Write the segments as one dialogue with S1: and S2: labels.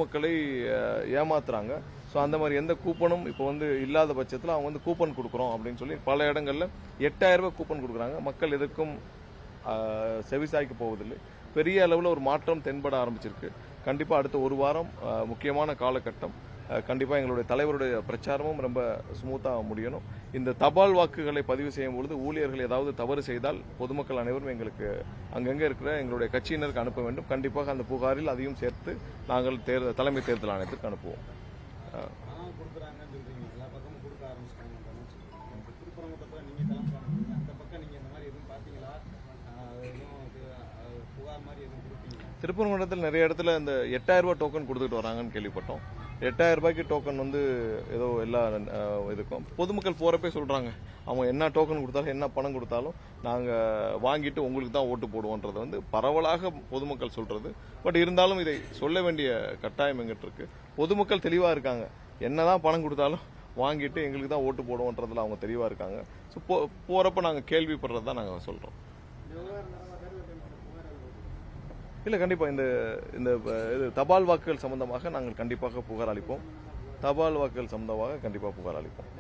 S1: மக்களை ஏமாத்துறாங்க. ஸோ அந்த மாதிரி எந்த கூப்பனும் இப்போ இல்லாத பட்சத்தில் அவங்க கூப்பன் கொடுக்குறோம் அப்படின்னு சொல்லி பல இடங்கள்ல 8000 ரூபாய் கூப்பன் கொடுக்குறாங்க. மக்கள் எதற்கும் செவிசாய்க்க போவதில்லை. பெரிய அளவில் ஒரு மாற்றம் தென்பட ஆரம்பிச்சிருக்கு. கண்டிப்பாக அடுத்த ஒரு வாரம் முக்கியமான காலகட்டம். கண்டிப்பாக எங்களுடைய தலைவருடைய பிரச்சாரமும் ரொம்ப ஸ்மூத்தாக முடியணும். இந்த தபால் வாக்குகளை பதிவு செய்யும் பொழுது ஊழியர்கள் ஏதாவது தவறு செய்தால் பொதுமக்கள் அனைவரும் எங்களுக்கு அங்கங்கே இருக்கிற எங்களுடைய கட்சியினருக்கு அனுப்ப வேண்டும். கண்டிப்பாக அந்த புகாரில் அதையும் சேர்த்து நாங்கள் தலைமை தேர்தல் ஆணையத்திற்கு அனுப்புவோம். திருப்பரங்குன்றத்தில் நிறைய இடத்துல இந்த 8000 ரூபாய் டோக்கன் கொடுத்துட்டு வராங்கன்னு கேள்விப்பட்டோம். 8000 ரூபாய்க்கு டோக்கன் ஏதோ எல்லா இதுக்கும் பொதுமக்கள் போறப்பே சொல்றாங்க, அவங்க என்ன டோக்கன் கொடுத்தாலும் என்ன பணம் கொடுத்தாலும் நாங்க வாங்கிட்டு உங்களுக்கு தான் ஓட்டு போடுவோன்றது பரவலாக பொதுமக்கள் சொல்றது. பட் இருந்தாலும் இதை சொல்ல வேண்டிய கட்டாயம் எங்கிட்ட இருக்கு. பொதுமக்கள் தெளிவா இருக்காங்க, என்னதான் பணம் கொடுத்தாலும் வாங்கிட்டு எங்களுக்கு தான் ஓட்டு போடுவோன்றதுல அவங்க தெளிவா இருக்காங்க. ஸோ போறப்ப நாங்க கேள்விப்படுறது தான் நாங்க சொல்றோம். இல்ல கண்டிப்பா இந்த தபால் வாக்குகள் சம்பந்தமாக நாங்கள் கண்டிப்பாக புகார் அளிப்போம். தபால் வாக்குகள் சம்பந்தமாக கண்டிப்பாக புகார் அளிப்போம்.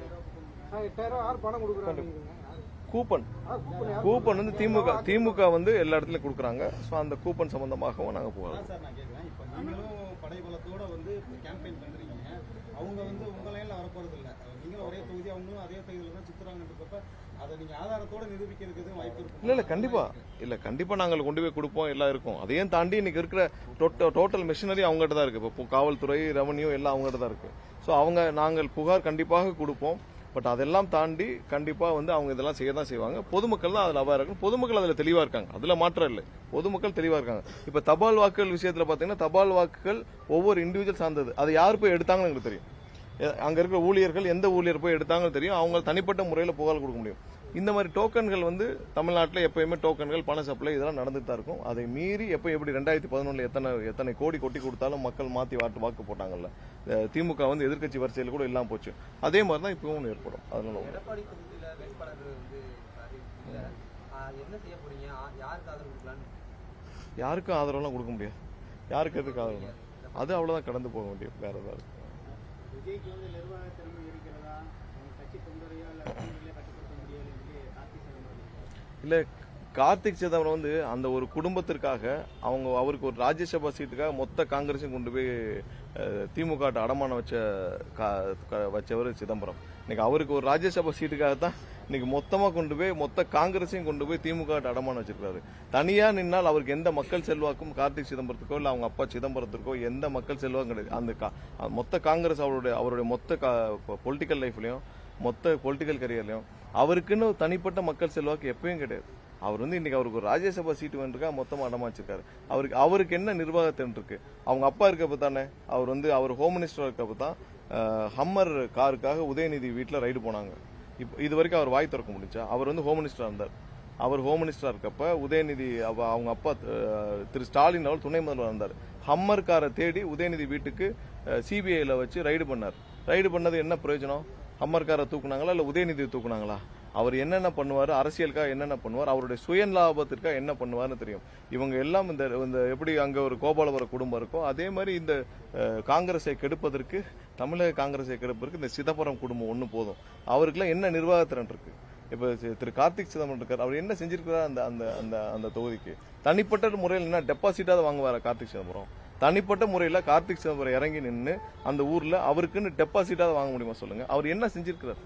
S1: கூப்பன் திமுக எல்லா இடத்துலயும் கொடுக்குறாங்க. ஸோ அந்த கூப்பன் சம்பந்தமாகவும் நாங்கள் புகார்
S2: அவங்க உங்க லைன்ல வரப்போறது இல்ல. நீங்களும் ஒரே தொகுதி, அவங்களும் அதே தொகுதியில தான் சுத்துறாங்கன்றப்ப அதை நீங்க ஆதாரத்தோட நிரூபிக்கிறதுக்கு வாய்ப்பு இருக்கு.
S1: இல்ல கண்டிப்பா நாங்கள் கொண்டு போய் கொடுப்போம். எல்லாம் இருக்கும். அதையும் தாண்டி இன்னைக்கு இருக்கிற டோட்டல் மெஷினரி அவங்ககிட்ட தான் இருக்கு. இப்போ காவல்துறை, ரெவன்யூ எல்லாம் அவங்ககிட்ட தான் இருக்கு. ஸோ நாங்கள் புகார் கண்டிப்பாக கொடுப்போம். பட் அதெல்லாம் தாண்டி கண்டிப்பா அவங்க இதெல்லாம் செய்ய தான் செய்வாங்க. பொதுமக்கள் தான் அதுல அவாரா இருக்காங்க. பொதுமக்கள் அதுல தெளிவா இருக்காங்க. அதுல மாற்றம் இல்லை. பொதுமக்கள் தெளிவா இருக்காங்க. இப்ப தபால் வாக்குகள் விஷயத்துல பாத்தீங்கன்னா தபால் வாக்குகள் ஒவ்வொரு இண்டிவிஜுவல் சார்ந்தது. அதை யார் போய் எடுத்தாங்கன்னு எங்களுக்கு தெரியும். அங்க இருக்கிற ஊழியர்கள் எந்த ஊழியர் போய் எடுத்தாங்கன்னு தெரியும். அவங்க தனிப்பட்ட முறையில் புகார் கொடுக்க முடியும். இந்த மாதிரி டோக்கன்கள் தமிழ்நாட்டில் எப்பயுமே டோக்கன்கள் பண சப்ளை இதெல்லாம் நடந்துட்டு தான் இருக்கும். அதை மீறி எப்படி 2011 எத்தனை கோடி கொட்டி கொடுத்தாலும் மக்கள் மாத்தி வாக்கு போட்டாங்கல்ல. திமுக எதிர்க்கட்சி வரிசையில் கூட இல்லாம போச்சு. அதே மாதிரி தான் இப்பவும் ஏற்படும். அதனால யாருக்கும் ஆதரவுலாம் கொடுக்க முடியாது. யாருக்கு எதுக்கு ஆதரவு? அது அவ்வளவுதான், கடந்து போக முடியும். வேற ஏதாவது இல்ல. கார்த்திக் சிதம்பரம் அந்த ஒரு குடும்பத்திற்காக அவருக்கு ஒரு ராஜ்யசபா சீட்டுக்காக மொத்த காங்கிரஸையும் கொண்டு போய் திமுக அடமானம் வச்சவர் சிதம்பரம். இன்னைக்கு அவருக்கு ஒரு ராஜ்யசபா சீட்டுக்காக தான் இன்னைக்கு மொத்தமா கொண்டு போய் மொத்த காங்கிரஸையும் கொண்டு போய் திமுக அடமானம் வச்சிருக்காரு. தனியா நின்னால் அவருக்கு எந்த மக்கள் செல்வாக்கும் கார்த்திக் சிதம்பரத்துக்கோ இல்ல அவங்க அப்பா சிதம்பரத்திற்கோ எந்த மக்கள் செல்வாக்கும் கிடையாது. அந்த மொத்த காங்கிரஸ் அவருடைய மொத்த பொலிட்டிக்கல் லைஃப்லயும் மொத்த பொலிட்டிக்கல் கரியர்லயும் அவருக்குன்னு தனிப்பட்ட மக்கள் செல்வாக்கு எப்பயும் கிடையாது. அவர் இன்னைக்கு அவருக்கு ஒரு ராஜ்யசபா சீட்டு வேண்டிருக்கா மொத்தமா அடமா வச்சிருக்காரு. அவருக்கு என்ன நிர்வாகத்தின் இருக்கு? அவங்க அப்பா இருக்கப்ப தானே அவர் ஹோம் மினிஸ்டர் இருக்கப்ப தான் ஹம்மர் காருக்காக உதயநிதி வீட்டுல ரைடு போனாங்க. இது வரைக்கும் அவர் வாய் திறக்க முடிஞ்சா? அவர் ஹோம் மினிஸ்டரா இருந்தார். அவர் ஹோம் மினிஸ்டரா இருக்கப்ப உதயநிதி அவங்க அப்பா திரு ஸ்டாலின் அவர் துணை முதல்வர் இருந்தார். ஹம்மர் காரை தேடி உதயநிதி வீட்டுக்கு சிபிஐல வச்சு ரைடு பண்ணார். ரைடு பண்ணது என்ன பிரயோஜனம்? ஹம்மர் காரை தூக்குனாங்களா இல்ல உதயநிதி தூக்குனாங்களா? அவர் என்னென்ன பண்ணுவார், அரசியலுக்காக என்னென்ன பண்ணுவார், அவருடைய சுய லாபத்திற்காக என்ன பண்ணுவார்னு தெரியும். இவங்க எல்லாம் இந்த எப்படி அங்க ஒரு கோபாலபுர குடும்பம் இருக்கோ அதே மாதிரி இந்த காங்கிரஸை கெடுப்பதற்கு, தமிழக காங்கிரஸை கெடுப்பதற்கு இந்த சிதம்பரம் குடும்பம் ஒண்ணு போதும். அவருக்குலாம் என்ன நிர்வாகத்திறன் இருக்கு? இப்ப திரு கார்த்திக் சிதம்பரம் இருக்கார். அவர் என்ன செஞ்சிருக்கிறார் அந்த தொகுதிக்கு? தனிப்பட்ட முறையில் என்ன டெபாசிட்டாவது வாங்குவாரா கார்த்திக் சிதம்பரம்? தனிப்பட்ட முறையில் கார்த்திக் சிதம்பரம் இறங்கி நின்று அந்த ஊர்ல அவருக்குன்னு டெபாசிட்டாவது வாங்க முடியுமா சொல்லுங்க? அவர் என்ன செஞ்சிருக்கிறார்?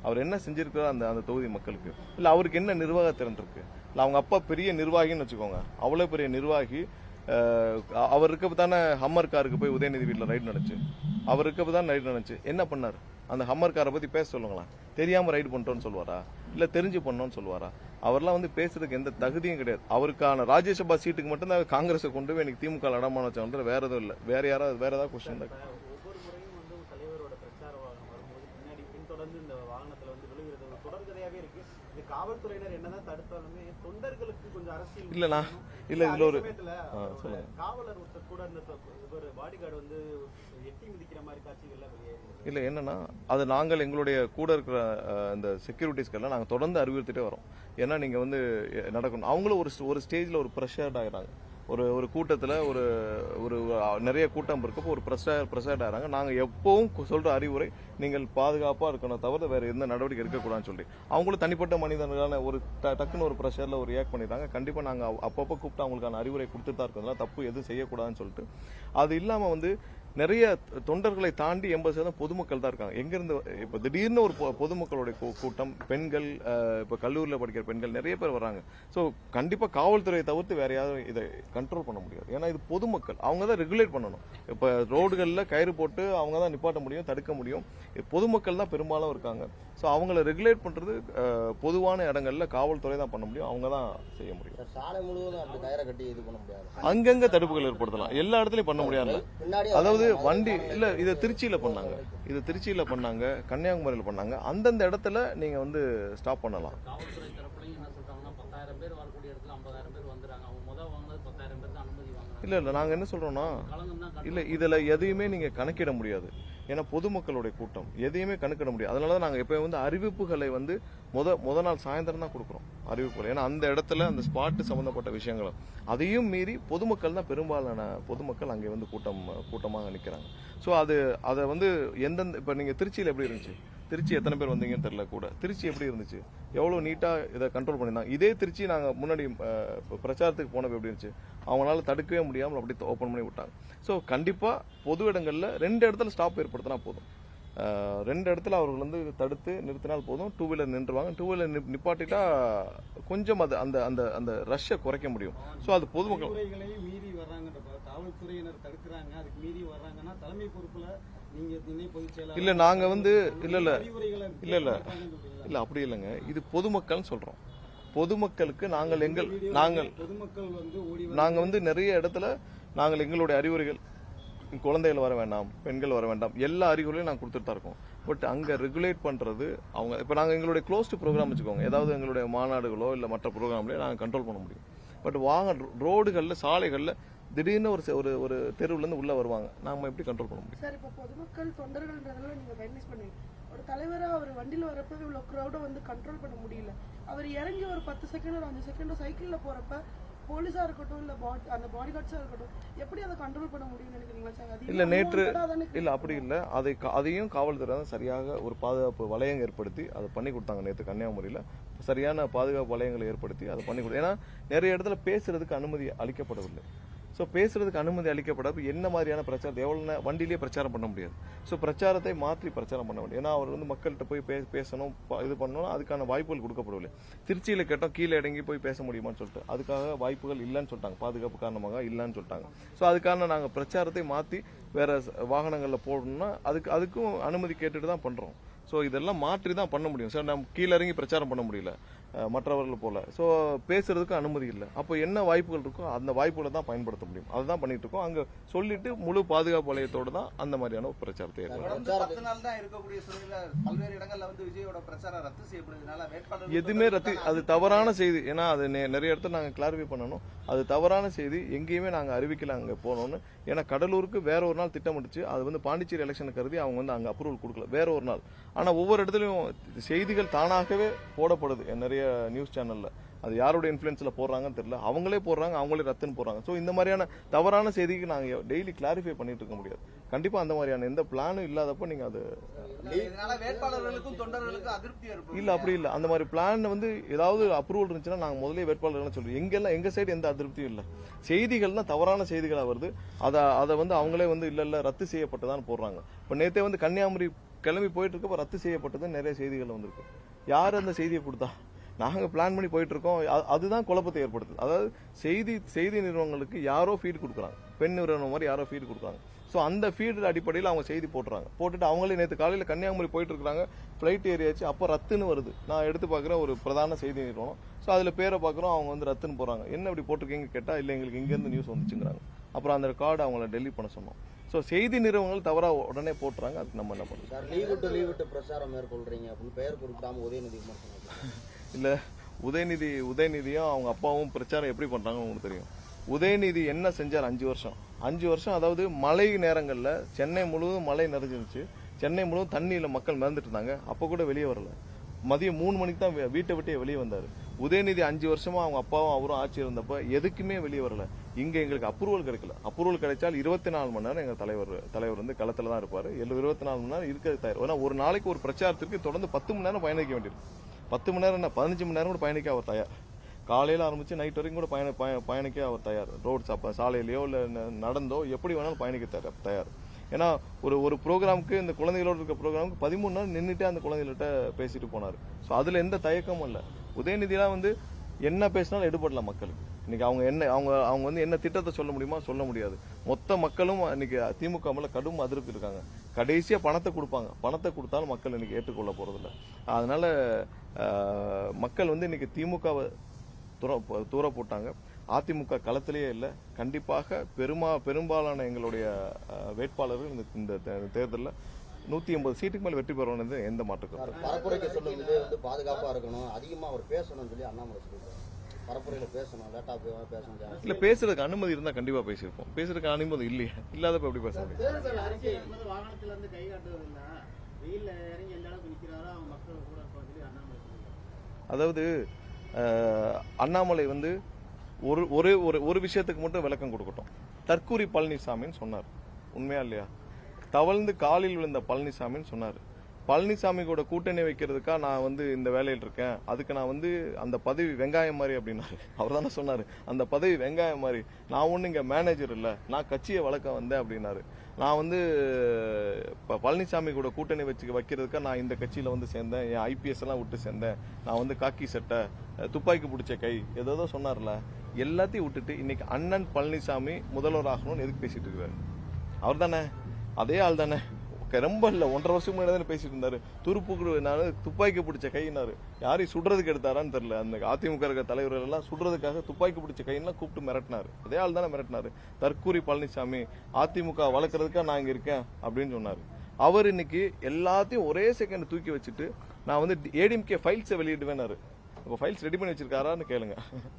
S1: அவர் என்ன செஞ்சிருக்கிறார் அந்த தொகுதி மக்களுக்கு? இல்ல அவருக்கு என்ன நிர்வாகத்திறன் இருக்கு? இல்ல அவங்க அப்பா பெரிய நிர்வாகின்னு வச்சுக்கோங்க, அவ்வளவு பெரிய நிர்வாகி. அவர் இருக்கப்ப தானே ஹம்மர் காருக்கு போய் உதயநிதி வீட்டில் ரைடு நடந்துச்சு. அவர் இருக்கப்ப தான் ரைடு நடந்துச்சு. என்ன பண்ணார்? அந்த ஹம்மர் காரை பத்தி பேச சொல்லுங்களா? தெரியாம ரைடு பண்ணிட்டோன்னு சொல்லுவாரா இல்ல தெரிஞ்சு பண்ணோன்னு சொல்லுவாரா? அவர்லாம் பேசுறதுக்கு எந்த தகுதியும் கிடையாது. அவருக்கான ராஜ்யசபா சீட்டுக்கு மட்டும்தான் காங்கிரஸை கொண்டு போய் எனக்கு திமுக அடமானம் வச்சாங்க. வேற எதுவும் இல்ல. வேற ஏதாவது கொஸ்டின் தான்.
S3: இந்த வாகனத்துல விழுகிறது தொடர்கதையாவே இருக்கு. இது காவல்துறையினர் என்னதான் தடுத்தாலுமே தொண்டர்களுக்கு கொஞ்சம் அரசியல்
S1: இல்லனா இல்ல இதுல ஒரு
S3: காவலர் ஒருத்தர் கூட ஒரு பாடிகார்டு எட்டி மிதிக்கிற மாதிரி காட்சிகள்லாம் வெளியேறி
S1: இல்ல. என்னன்னா அது நாங்கள் எங்களுடைய கூட இருக்கிற இந்த செக்யூரிட்டிஸ்க்கெல்லாம் நாங்க தொடர்ந்து அறிவுறுத்திட்டே வரோம். ஏன்னா நீங்க நடக்கணும். அவங்களும் ஒரு ஸ்டேஜ்ல ஒரு ப்ரெஷர்ட் ஆகிறாங்க. ஒரு கூட்டத்தில் ஒரு ஒரு நிறைய கூட்டம் இருக்கப்போ ஒரு ப்ரெசைட் ஆகிறாங்க. நாங்கள் எப்பவும் சொல்கிற அறிவுரை, நீங்கள் பாதுகாப்பாக இருக்கணும் தவிர வேறு எந்த நடவடிக்கை இருக்கக்கூடாதுன்னு சொல்லி அவங்களும் தனிப்பட்ட மனிதர்களான ஒரு டக்குன்னு ஒரு ப்ரெஷரில் ஒரு ரியாக்ட் பண்ணிடுறாங்க. கண்டிப்பாக நாங்கள் அப்பப்போ கூப்பிட்டு அவங்களுக்கான அறிவுரை கொடுத்துட்டு தான் இருக்கிறதுனால தப்பு எதுவும் செய்யக்கூடாதுன்னு சொல்லிட்டு. அது இல்லாமல் வந்து நிறைய தொண்டர்களை தாண்டி 80% பொதுமக்கள் தான் இருக்காங்க. எங்கிருந்து இப்போ திடீர்னு ஒரு பொதுமக்களுடைய கூட்டம், பெண்கள், இப்போ கல்லூரியில் படிக்கிற பெண்கள் நிறைய பேர் வர்றாங்க. ஸோ கண்டிப்பாக காவல்துறையை தவிர்த்து வேற யாரும் இதை கண்ட்ரோல் பண்ண முடியாது. ஏன்னா இது பொதுமக்கள், அவங்க தான் ரெகுலேட் பண்ணணும். இப்போ ரோடுகளில் கயிறு போட்டு அவங்க தான் நிப்பாட்ட முடியும், தடுக்க முடியும். பொதுமக்கள் தான் பெரும்பாலும் இருக்காங்க. ஸோ அவங்கள ரெகுலேட் பண்றது பொதுவான இடங்கள்ல காவல்துறை தான் பண்ண முடியும், அவங்க தான் செய்ய முடியும்.
S4: சாலை முழுவதும் அந்த கயிறை கட்டி இது பண்ண முடியாது.
S1: அங்கங்க தடுப்புகள் ஏற்படுத்தலாம், எல்லா இடத்துலயும் பண்ண முடியாது. அதாவது வண்டி இல்ல, இதை திருச்சியில பண்ணாங்க, கன்னியாகுமரியில பண்ணாங்க. அந்தந்த இடத்துல நீங்க வந்து ஸ்டாப் பண்ணலாம்.
S5: காவல்துறை தரப்புலையும் என்ன சொல்றாங்கன்னா 10,000 பேர் வரக்கூடிய இடத்துல 50,000 பேர் வந்துறாங்க. அவங்க முதல் வாங்கினது 10,000 பேர் தான் அனுமதி வாங்குறாங்க.
S1: இல்ல நாங்க என்ன சொல்றோம்னா, இல்ல இதுல எதையுமே நீங்க கணக்கிட முடியாது. ஏன்னா பொதுமக்களுடைய கூட்டம், எதையுமே கணக்கிட முடியாது. அதனாலதான் நாங்க எப்ப வந்து அறிவிப்புகளை வந்து முத நாள் சாயந்தரம் தான் கொடுக்குறோம் அறிவிப்புகள். ஏன்னா அந்த இடத்துல அந்த ஸ்பாட் சம்பந்தப்பட்ட விஷயங்களும் அதையும் மீறி பொதுமக்கள் தான் பெரும்பாலான பொதுமக்கள் அங்கே வந்து கூட்டமாக நிற்கிறாங்க. ஸோ அதை வந்து எந்தெந்த இப்போ நீங்கள் திருச்சியில் எப்படி இருந்துச்சு, திருச்சி எத்தனை பேர் வந்தீங்கன்னு தெரியல கூட, திருச்சி எப்படி இருந்துச்சு, எவ்வளோ நீட்டாக இதை கண்ட்ரோல் பண்ணியிருந்தாங்க. இதே திருச்சி நாங்கள் முன்னாடி பிரச்சாரத்துக்கு போனப்போ எப்படி இருந்துச்சு, அவங்களால தடுக்கவே முடியாமல் அப்படி ஓப்பன் பண்ணி விட்டாங்க. ஸோ கண்டிப்பாக பொது இடங்களில் 2 இடத்துல ஸ்டாப் ஏற்படுத்தினா போதும். 2 இடத்துல அவர்கள் வந்து தடுத்து நிறுத்தினால் போதும். 2 வீலர் நின்றுவாங்க. 2 வீலர் நிப்பாட்டிட்டா கொஞ்சம் அது அந்த அந்த அந்த ரஷ்ஷை குறைக்க முடியும். ஸோ அது பொதுமக்கள்
S2: மீறி வர்றாங்கன்றப்ப காவல்துறையினர் தடுக்கிறாங்க, அதுக்கு மீறி வர்றாங்கன்னா தலைமை பொறுப்புல நீங்க துணை பொதுச் செயலாளர்
S1: இல்ல நாங்க வந்து இல்ல அப்படி இல்லைங்க, இது பொதுமக்கள் சொல்றோம். பொதுமக்களுக்கு நாங்க வந்து நிறைய இடத்துல நாங்கள் எங்களுடைய அறிவுரைகள், குழந்தைகள் வர வேண்டாம், பெண்கள் வர வேண்டாம், எல்லா அறிகுறிகளையும் நாங்கள் கொடுத்துட்டு தான் இருக்கோம். பட் அங்கே ரெகுலேட் பண்ணுறது அவங்க. இப்போ நாங்கள் எங்களுடைய க்ளோஸ்டு ப்ரோக்ராம் வச்சுக்கோங்க, ஏதாவது எங்களுடைய மாநாடுகளோ இல்லை மற்ற ப்ரோக்ராம்லேயே நாங்கள் கண்ட்ரோல் பண்ண முடியும். பட் ரோடுகளில் சாலைகளில் திடீர்னு ஒரு தெருவுலேருந்து உள்ளே வருவாங்க, நாம் எப்படி கண்ட்ரோல் பண்ண முடியும்?
S6: சார், இப்போ பொதுமக்கள் தொண்டர்கள்ன்றதுல நீங்கள் மைனஸ் பண்ணீங்க. ஒரு தலைவராக அவர் வண்டியில் வரப்ப இவ்வளோ க்ரௌடை வந்து கண்ட்ரோல் பண்ண முடியல. அவர் இறங்கி ஒரு 10 செகண்ட் ஒரு 5 செகண்ட் சைக்கிளில் போகிறப்ப போலீஸா இருக்கட்டும் இல்ல அந்த பாடி கார்ட்ஸா இருக்கட்டும், எப்படி அதை கண்ட்ரோல் பண்ண முடியும்னு நினைக்கிறீங்களா சார்?
S1: இல்ல நேற்று இல்ல அப்படி இல்ல, அதையும் காவல்துறை தான் சரியாக ஒரு பாதுகாப்பு வளையம் ஏற்படுத்தி அதை பண்ணி கொடுத்தாங்க. நேற்று கன்னியாகுமரியில சரியான பாதுகாப்பு வளையங்களை ஏற்படுத்தி அதை பண்ணி கொடுத்தாங்க. ஏன்னா நிறைய இடத்துல பேசுறதுக்கு அனுமதி அளிக்கப்படவில்லை. ஸோ பேசுறதுக்கு அனுமதி அளிக்கப்படாது. என்ன மாதிரியான பிரச்சாரத்தை எவ்வளோ வண்டியிலேயே பிரச்சாரம் பண்ண முடியாது. ஸோ பிரச்சாரத்தை மாற்றி பிரச்சாரம் பண்ண முடியும். ஏன்னா அவர் வந்து மக்கள்கிட்ட போய் பேசணும், இது பண்ணணும், அதுக்கான வாய்ப்புகள் கொடுக்கப்படவில்லை. திருச்சியில் கேட்டோம், கீழே இறங்கி போய் பேச முடியுமான்னு சொல்லிட்டு அதுக்காக வாய்ப்புகள் இல்லைன்னு சொல்லிட்டாங்க, பாதுகாப்பு காரணமாக இல்லைன்னு சொல்லிட்டாங்க. ஸோ அதுக்கான நாங்கள் பிரச்சாரத்தை மாற்றி வேற வாகனங்களில் போடணும்னா அதுக்கும் அனுமதி கேட்டுட்டு தான் பண்ணுறோம். ஸோ இதெல்லாம் மாற்றி தான் பண்ண முடியும் சார். நம்ம கீழே இறங்கி பிரச்சாரம் பண்ண முடியல மற்றவர்கள் போல. ஸோ பேசுறதுக்கு அனுமதி இல்லை. அப்போ என்ன வாய்ப்புகள் இருக்கோ அந்த வாய்ப்புகளை தான் பயன்படுத்த முடியும். அதுதான் பண்ணிட்டு இருக்கோம். அங்க சொல்லிட்டு முழு பாதுகாப்பு வளையத்தோடு தான் அந்த மாதிரியான பிரச்சாரத்தை எதுவுமே ரத்து. அது தவறான செய்தி. ஏன்னா அது நிறைய இடத்துல நாங்கள் கிளாரிஃபை பண்ணணும். அது தவறான செய்தி, எங்கேயுமே நாங்கள் அறிவிக்கல அங்கே போனோம்னு. ஏன்னா கடலூருக்கு வேற ஒரு நாள் திட்டமிட்டுச்சு. அது வந்து பாண்டிச்சேரி எலெக்ஷன் கருதி அவங்க வந்து அங்கே அப்ரூவல் கொடுக்கல, வேற ஒரு நாள். ஆனா ஒவ்வொரு இடத்துலயும் செய்திகள் தானாகவே போடப்படுது நிறைய நியூஸ் சேனல்ல. அது யாரோட இன்ஃப்ளூயன்ஸ்ல போடுறாங்கன்னு தெரியல, அவங்களே போடுறாங்க, அவங்களே ரத்துன்னு போடுறாங்க. ஸோ இந்த மாதிரியான தவறான செய்திக்கு நாங்கள் டெய்லி கிளாரிஃபை பண்ணிட்டு இருக்க முடியாது. கண்டிப்பா அந்த மாதிரியான எந்த பிளானும் இல்லாதப்போ நீங்க அது
S3: வேட்பாளர்களுக்கும் தொண்டர்களுக்கும் அதிருப்தி
S1: இல்ல அப்படி இல்ல. அந்த மாதிரி பிளான் வந்து ஏதாவது அப்ரூவல் இருந்துச்சுன்னா நாங்க முதலே வேட்பாளர்கள் சொல்றோம். எங்க சைடு எந்த அதிருப்தியும் இல்ல. செய்திகள் தான் தவறான செய்திகளா வருது. அதை வந்து அவங்களே வந்து இல்ல ரத்து செய்யப்பட்டதான் போடுறாங்க. இப்ப நேத்தே வந்து கன்னியாகுமரி கிளம்பி போயிட்டு இருக்கப்ப ரத்து செய்யப்பட்டது நிறைய செய்திகள் வந்திருக்கு. யார் அந்த செய்தியை கொடுத்தா? நாங்க பிளான் பண்ணி போயிட்டு இருக்கோம். அதுதான் குழப்பத்தை ஏற்படுத்துது. அதாவது செய்தி நிறுவனங்களுக்கு யாரோ ஃபீட் கொடுக்குறாங்க, பெண் நிறுவனம் மாதிரி யாரோ ஃபீட் கொடுக்குறாங்க. ஸோ அந்த ஃபீடு அடிப்படையில் அவங்க செய்தி போட்டுட்டு அவங்களே நேற்று காலையில் கன்னியாகுமரி போயிட்டு இருக்காங்க, ஃபிளைட் ஏறியாச்சு, அப்போ ரத்துன்னு வருது. நான் எடுத்து பார்க்குறேன் ஒரு பிரதான செய்தி நிறுவனம். ஸோ அதில் பேரை பார்க்குறோம், அவங்க வந்து ரத்துன்னு போகிறாங்க. என்ன இப்படி போட்டிருக்கீங்க கேட்டால் இல்லை எங்களுக்கு இங்கேருந்து நியூஸ் வந்துச்சுங்கிறாங்க. அப்புறம் அந்த கார்டு அவங்கள டெலிட் பண்ண சொன்னோம். ஸோ செய்தி நிறுவனங்கள் தவறாக உடனே போட்டுறாங்க. அதுக்கு நம்ம என்ன பண்ணுறோம்?
S4: லீவ் விட்டு பிரச்சாரம் மேற்கொள்றீங்க அப்படின்னு பெயர் குறிப்பிடாம உதயநிதி
S1: இல்லை, உதயநிதியும் அவங்க அப்பாவும் பிரச்சாரம் எப்படி பண்றாங்கன்னு உங்களுக்கு தெரியும். உதயநிதி என்ன செஞ்சார் 5 வருஷம், அதாவது மழை நேரங்களில் சென்னை முழுவதும் மழை நிறைஞ்சிருச்சு, சென்னை முழுவதும் தண்ணியில் மக்கள் மிதந்துட்டு இருந்தாங்க. அப்போ கூட வெளியே வரல. மதியம் 3 மணிக்கு தான் வீட்டை விட்டே வெளியே வந்தார். உதயநிதி 5 வருஷமா அவங்க அப்பாவும் அவரும் ஆட்சி இருந்தப்ப எதுக்குமே வெளியே வரல. இங்கே எங்களுக்கு அப்ரூவல் கிடைக்கல. அப்ரூவல் கிடைச்சால் 24 மணி நேரம் எங்கள் தலைவர் வந்து களத்தில் தான் இருப்பார். 24 மணி நேரம் இருக்க தயார். ஏன்னா ஒரு நாளைக்கு ஒரு பிரச்சாரத்திற்கு தொடர்ந்து 10 மணி நேரம் பயணிக்க வேண்டியிருக்கு. 10 மணி நேரம் என்ன 15 மணி நேரம் கூட பயணிக்க அவர் தயார். காலையில் ஆரம்பித்து நைட் வரைக்கும் கூட பயணிக்க அவர் தயார். ரோட்ஸ் அப்போ சாலையிலையோ இல்லை நடந்தோ எப்படி வேணாலும் பயணிக்க தயார். ஏன்னா ஒரு ப்ரோக்ராமுக்கு இந்த குழந்தைகளோடு இருக்க ப்ரோக்ராமுக்கு 13 நேரம் நின்றுட்டே அந்த குழந்தைகள்கிட்ட பேசிட்டு போனார். ஸோ அதில் எந்த தயக்கமும் இல்லை. உதயநிதியெலாம் வந்து என்ன பேசினாலும் எடுபடலாம் மக்களுக்கு. இன்னைக்கு அவங்க வந்து என்ன திட்டத்தை சொல்ல முடியுமா, சொல்ல முடியாது. மொத்த மக்களும் இன்னைக்கு திமுக மேல கடும் அதிருப்தி இருக்காங்க. கடைசியா பணத்தை கொடுப்பாங்க. பணத்தை கொடுத்தாலும் மக்கள் இன்னைக்கு ஏற்றுக்கொள்ள போறதில்லை. அதனால மக்கள் வந்து இன்னைக்கு திமுகவை தூர போட்டாங்க. அதிமுக களத்திலேயே இல்லை. கண்டிப்பாக பெரும்பாலான எங்களுடைய வேட்பாளர்கள் இந்த தேர்தலில் 180 சீட்டுக்கு மேல வெற்றி பெறணும் எந்த மாற்றுக்கும்.
S4: பரப்புரைக்கு சொல்லும் போது வந்து பாதுகாப்பா இருக்கணும், அதிகமா அவர் பேசணும்னு சொல்லி அண்ணாமலை சொல்லியிருக்காரு. பரப்புரையில பேசணும், லேட்டா பேசணும்.
S1: இல்ல பேசுறதுக்கு அனுமதி இருந்தா கண்டிப்பா பேசியிருப்போம். பேசுறதுக்கு அனுமதி இல்லையா, இல்லாதப்ப எப்படி பேச முடியும்?
S3: தேர்தல் அறிக்கை என்பது வாகனத்துல இருந்து கை காட்டுவதில்லை, வெயில்ல இறங்கி எந்த அளவுக்கு நிற்கிறாரோ அவங்க மக்கள் கூட இருப்பாங்க சொல்லி அண்ணாமலை சொல்லியிருக்காரு.
S1: அதாவது அண்ணாமலை வந்து ஒரு விஷயத்துக்கு மட்டும் விளக்கம் கொடுக்கட்டும். தற்கூரி பழனிசாமின்னு சொன்னார். உண்மையா இல்லையா? தவழ்ந்து காலில் விழுந்த பழனிசாமின்னு சொன்னார். பழனிசாமி கூட கூட்டணி வைக்கிறதுக்கா நான் வந்து இந்த வேலையில் இருக்கேன், அதுக்கு நான் வந்து அந்த பதவி வெங்காயம் மாதிரி அப்படின்னாரு. அவர் தானே சொன்னார் அந்த பதவி வெங்காயம் மாதிரி, நான் ஒன்றும் இங்கே மேனேஜர் இல்லை, நான் கட்சியை வளர்க்க வந்தேன் அப்படின்னாரு. நான் வந்து பழனிசாமி கூட கூட்டணி வைக்கிறதுக்கா நான் இந்த கட்சியில் வந்து சேர்ந்தேன், என் ஐபிஎஸ் எல்லாம் விட்டு சேர்ந்தேன், நான் வந்து காக்கி சட்டை, துப்பாக்கி பிடிச்ச கை, ஏதோ சொன்னார்ல. எல்லாத்தையும் விட்டுட்டு இன்னைக்கு அண்ணன் பழனிசாமி முதல்வர் ஆகணும்னு எதுக்கு பேசிட்டு இருக்கிறாரு? அவர் தானே, அதே ஆள் தானே. ரொம்ப இல்லை, 1.5 வருஷம் முன்னாடி பேசிட்டு இருந்தாரு. துப்பாக்கி பிடிச்ச கையினாரு. யாரையும் சுடுறதுக்கு எடுத்தாரான்னு தெரியல. அந்த அதிமுக இருக்க தலைவர்கள் எல்லாம் சுடுறதுக்காக துப்பாக்கி பிடிச்ச கையெல்லாம் கூப்பிட்டு மிரட்டினாரு. அதே ஆள் தானே மிரட்டினாரு. தற்கூரி பழனிசாமி அதிமுக வளர்க்கறதுக்காக நான் இங்க இருக்கேன் அப்படின்னு சொன்னாரு. அவர் இன்னைக்கு எல்லாத்தையும் ஒரே செகண்ட் தூக்கி வச்சுட்டு நான் வந்து ஏடிஎம்கே ஃபைல்ஸை வெளியிடுவேனாரு. இப்போ ஃபைல்ஸ் ரெடி பண்ணி வச்சிருக்காரான்னு கேளுங்க.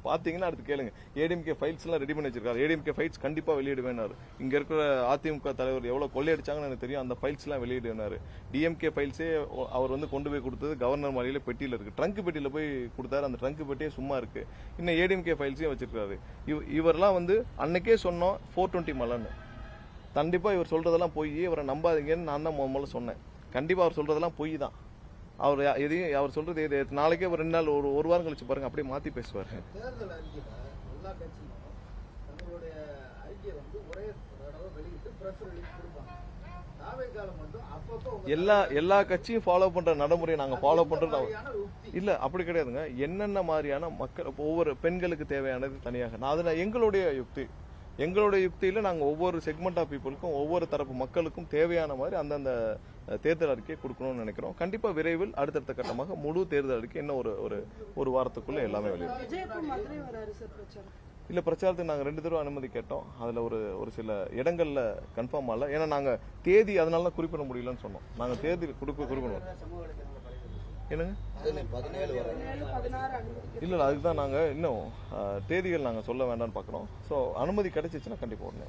S1: பாத்தீங்கன்னா அடுத்து கேளுங்க. ஏடிஎம்கே ஃபைல்ஸ் எல்லாம் ரெடி பண்ணி வச்சிருக்காரு. ஏடிஎம்கே ஃபைல்ஸ் கண்டிப்பா வெளியிடுவேனாரு. இங்க இருக்கிற அதிமுக தலைவர் எவ்வளவு கொள்ளையடிச்சாங்கன்னு எனக்கு தெரியும். அந்த ஃபைல்ஸ் எல்லாம் வெளியிடுவேனாரு. டிஎம்கே ஃபைல்ஸே அவர் வந்து கொண்டு போய் கொடுத்தது கவர்னர் மாளிகையில பெட்டியில இருக்கு. ட்ரங்க் பெட்டியில போய் கொடுத்தாரு. அந்த ட்ரங்க் பெட்டியே சும்மா இருக்கு. இன்னும் ஏடிஎம்கே ஃபைல்ஸையும் வச்சிருக்காரு. இவரெல்லாம் வந்து அன்னைக்கே சொன்னோம் 420 மலைன்னு. கண்டிப்பா இவர் சொல்றதெல்லாம் போய் இவரை நம்பாதீங்கன்னு நான் தான் முதல்ல சொன்னேன். கண்டிப்பா அவர் சொல்றதெல்லாம் பொய் தான். அவர் எதையும் அவர் சொல்றது நாளைக்கே ஒரு 2 நாள் ஒரு வாரம் கழிச்சு பாருங்க, அப்படியே மாத்தி பேசுவார்.
S2: தேர்தல் அறிக்கையில எல்லா கட்சியும் தங்களுடைய அறிக்கையை வந்து ஒரே தடவை வெளியிட்டு பிரஸ் ரிலீஸ் கொடுப்பாங்க. தாவேக்கால மட்டும் அப்பப்போ
S1: எல்லா கட்சியும் ஃபாலோ பண்ற நடைமுறையை நாங்க ஃபாலோ பண்றது இல்ல, அப்படி கிடையாதுங்க. என்னென்ன மாதிரியான மக்கள் ஒவ்வொரு பெண்களுக்கு தேவையானது தனியாக அதுல எங்களுடைய யுக்தியில நாங்க ஒவ்வொரு செக்மெண்ட் ஆஃப் பீப்புளுக்கும் ஒவ்வொரு தரப்பு மக்களுக்கும் தேவையான மாதிரி அந்தந்த தேர்தல் அறிக்கையை கொடுக்கணும்னு நினைக்கிறோம். கண்டிப்பா விரைவில் அடுத்தடுத்த கட்டமாக முழு தேர்தல் அறிக்கை இன்னும் ஒரு வாரத்துக்குள்ள எல்லாமே வெளியிடும். இல்ல, பிரச்சாரத்துக்கு நாங்க 2 தடவை அனுமதி கேட்டோம். அதுல ஒரு சில இடங்கள்ல கன்ஃபார்ம் ஆகல. ஏன்னா நாங்க தேதி அதனால குறிப்பிட முடியலன்னு சொன்னோம். நாங்க தேதி குறிப்பிடணும். என்னங்க?
S4: 17
S1: இல்ல அதுக்குதான் நாங்க இன்னும் தேதிகள் நாங்க சொல்ல வேண்டாம்னு பாக்குறோம். சோ அனுமதி கிடைச்சிச்சுன்னா கண்டிப்பா உடனே.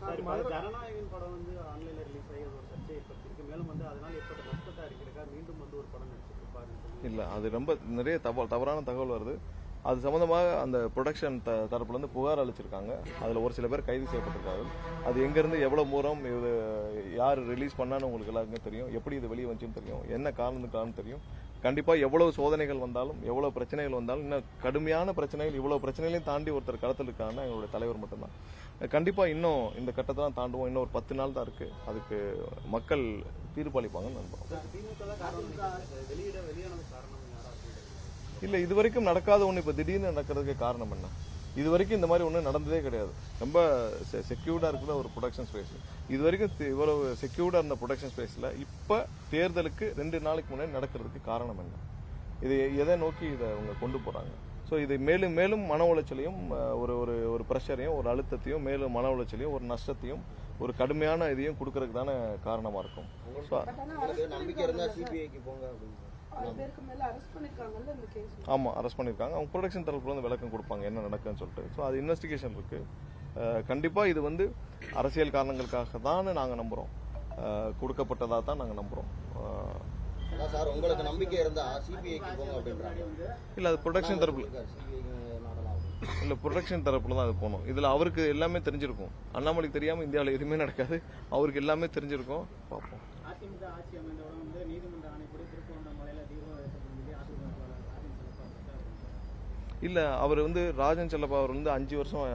S3: ஜனநாயகன் படம் வந்து ஆன்லைன்ல ரிலீஸ் ஆகி ஒரு சர்ச்சை ஏற்பட்டிருக்கு. மேலும் வந்து அதனால ஏற்பட்ட நஷ்டத்தை அறிக்கிறதுக்காக மீண்டும் வந்து ஒரு படம் நடிச்சிருப்பாரு.
S1: இல்ல, அது ரொம்ப நிறைய தவறான தகவல் வருது. அது சம்பந்தமாக அந்த ப்ரொடக்ஷன் தரப்புல இருந்து புகார் அளிச்சிருக்காங்க. அதுல ஒரு சில பேர் கைது செய்யப்பட்டிருக்காங்க. அது எங்க இருந்து எவ்வளவு தூரம் இது யார் ரிலீஸ் பண்ணான்னு உங்களுக்கு எல்லாருக்கும் தெரியும். எப்படி இது வெளியே வந்துச்சுன்னு தெரியும். என்ன காரணத்துக்கான தெரியும். கண்டிப்பா எவ்வளவு சோதனைகள் வந்தாலும் எவ்வளவு பிரச்சனைகள் வந்தாலும் இன்னும் கடுமையான பிரச்சனைகள் இவ்வளவு பிரச்சனைகளையும் தாண்டி ஒருத்தர் களத்தில் இருக்காங்கன்னா எங்களுடைய தலைவர் மட்டும்தான். கண்டிப்பா இன்னும் இந்த கட்டத்தை தான் தாண்டுவோம். இன்னும் ஒரு 10 நாள் தான் இருக்கு. அதுக்கு மக்கள் தீர்ப்பளிப்பாங்கன்னு நம்புறோம். இல்ல, இது வரைக்கும் நடக்காத ஒண்ணு இப்ப திடீர்னு நடக்கிறதுக்கு காரணம் என்ன? இது வரைக்கும் இந்த மாதிரி ஒண்ணு நடந்ததே கிடையாது. ரொம்ப செக்யூர்டா இருக்கிற ஒரு ப்ரொடக்ஷன் ஸ்பேஸ். இது வரைக்கும் இவ்வளவு செக்யூர்டா இருந்த ப்ரொடக்ஷன் ஸ்பேஸ்ல இப்ப தேர்தலுக்கு 2 நாளைக்கு முன்னாடி நடக்கிறதுக்கு காரணம் என்ன? இது எதை நோக்கி இதை அவங்க கொண்டு போறாங்க? ஸோ இது மேலும் மேலும் மன உளைச்சலையும் ஒரு ப்ரெஷரையும் ஒரு அழுத்தத்தையும் மேலும் மன உளைச்சலையும் ஒரு நஷ்டத்தையும் ஒரு கடுமையான இதையும் கொடுக்கறதுக்கு தானே காரணமா இருக்கும்.
S4: நம்பிக்கை இருந்தா சிபிஐக்கு போங்க அப்படின்னு.
S1: ஆமா, அரெஸ்ட் பண்ணிருக்காங்க. அவங்க ப்ரொடக்ஷன் தரப்புல வந்து விளக்கம் கொடுப்பாங்க என்ன நடக்குன்னு சொல்லிட்டு. ஸோ அது இன்வெஸ்டிகேஷன் இருக்கு. கண்டிப்பா இது வந்து அரசியல் காரணங்களுக்காக தான் நாங்க நம்புறோம். கொடுக்கப்பட்டதா தான் நாங்க நம்புறோம்.
S4: சார், உங்களுக்கு நம்பிக்கை இருந்தா சிபிஐக்கு போங்க அப்படின்றாங்க.
S1: இல்ல, அது ப்ரொடக்ஷன் தரப்புல இல்லை ப்ரொடெக்ஷன் தரப்புல தான் அது போகணும். இதில் அவருக்கு எல்லாமே தெரிஞ்சிருக்கும். அண்ணாமலைக்கு தெரியாமல் இந்தியாவில் எதுவுமே நடக்காது. அவருக்கு எல்லாமே தெரிஞ்சிருக்கும். பார்ப்போம்.
S3: அதிமுக ஆட்சி அமைந்தவுடன் வந்து நீதிமன்ற ஆணைப்படி திருப்பரங்குன்றமலையில தீபம் ஏற்றப்படும் அதிமுக
S1: இல்லை, அவர் வந்து ராஜன் செல்லப்பா அவர் வந்து 5 வருஷம்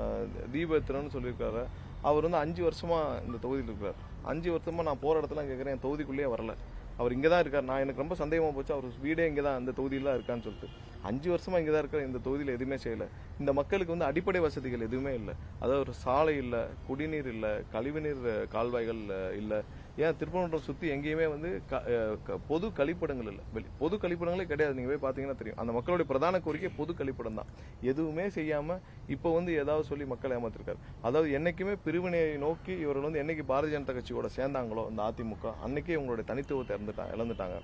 S1: தீபத்திரன்னு சொல்லியிருக்காரு. அவர் வந்து 5 வருஷமா இந்த தொகுதியில் இருக்கிறார். 5 வருஷமா நான் போகிற இடத்துல கேட்குறேன், என் தொகுதிக்குள்ளேயே வரல. அவர் இங்கே தான் இருக்கார். நான் எனக்கு ரொம்ப சந்தேகமாக போச்சு, அவர் வீடே இங்கே தான் இந்த தொகுதியில் தான் இருக்கான்னு சொல்லிட்டு. 5 வருஷமா இங்கே தான் இருக்கார். இந்த தொகுதியில் எதுவுமே செய்யலை. இந்த மக்களுக்கு வந்து அடிப்படை வசதிகள் எதுவுமே இல்லை. அதாவது ஒரு சாலை இல்லை, குடிநீர் இல்லை, கழிவுநீர் கால்வாய்கள் இல்லை. ஏன் திருப்பரங்குன்றம் சுற்றி எங்கேயுமே வந்து பொது கழிப்பிடங்கள் இல்லை. பொது கழிப்பிடங்களே கிடையாது. நீங்கள் போய் பார்த்தீங்கன்னா தெரியும். அந்த மக்களுடைய பிரதான கோரிக்கை பொது கழிப்பிடம் தான். எதுவுமே செய்யாமல் இப்போ வந்து ஏதாவது சொல்லி மக்கள் ஏமாத்திருக்காரு. அதாவது என்னைக்குமே பிரிவினையை நோக்கி இவர்கள் வந்து என்னைக்கு பாரதிய ஜனதா கட்சியோட சேர்ந்தாங்களோ இந்த அதிமுக, அன்னைக்கே இவங்களுடைய தனித்துவத்தை இழந்துட்டாங்க.